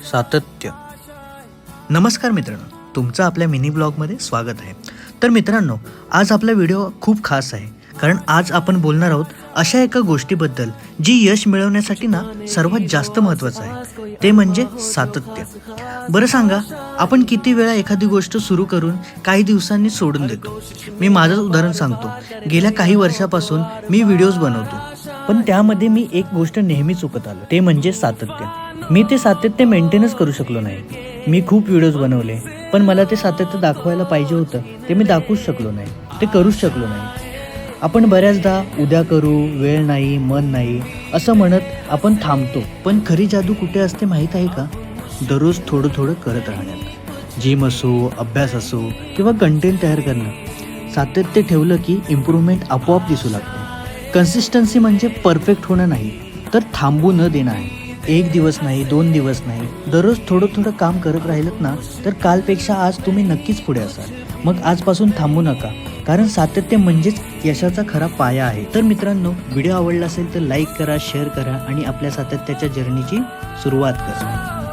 सातत्य. नमस्कार मित्रांनो, तुमचं आपल्या मिनी ब्लॉगमध्ये स्वागत आहे. तर मित्रांनो, आज आपला व्हिडिओ खूप खास आहे, कारण आज आपण बोलणार आहोत अशा एका गोष्टीबद्दल जी यश मिळवण्यासाठी ना सर्वात जास्त महत्त्वाचं आहे, ते म्हणजे सातत्य. बरं सांगा, आपण किती वेळा एखादी गोष्ट सुरू करून काही दिवसांनी सोडून देतो. मी माझंच उदाहरण सांगतो. गेल्या काही वर्षापासून मी व्हिडिओज बनवतो, पण त्यामध्ये मी एक गोष्ट नेहमी चुकत आलो, ते म्हणजे सातत्य. मी ते सातत्य मेंटेनच करू शकलो नाही. मी खूप व्हिडिओज बनवले, पण मला ते सातत्य दाखवायला पाहिजे होतं ते मी दाखवूच शकलो नाही, ते करूच शकलो नाही. आपण बऱ्याचदा उद्या करू, वेळ नाही, मन नाही असं म्हणत आपण थांबतो. पण खरी जादू कुठे असते माहीत आहे का? दररोज थोडं थोडं करत राहण्यात. जिम असो, अभ्यास असो किंवा कंटेंट तयार करणं. सातत्य ठेवलं की इम्प्रूव्हमेंट आपोआप दिसू लागते. कन्सिस्टन्सी म्हणजे परफेक्ट होणं नाही, तर थांबू न देणं आहे. 1 दिवस नाही, 2 दिवस नाही, दररोज थोडं थोडं काम करत राहिलं ना, तर कालपेक्षा आज तुम्ही नक्कीच पुढे असाल. मग आजपासून थांबू नका, कारण सातत्य म्हणजेच यशाचा खरा पाया आहे. तर मित्रांनो, व्हिडिओ आवडला असेल तर लाईक करा, शेअर करा आणि आपल्या सातत्याच्या जर्नीची सुरुवात करा.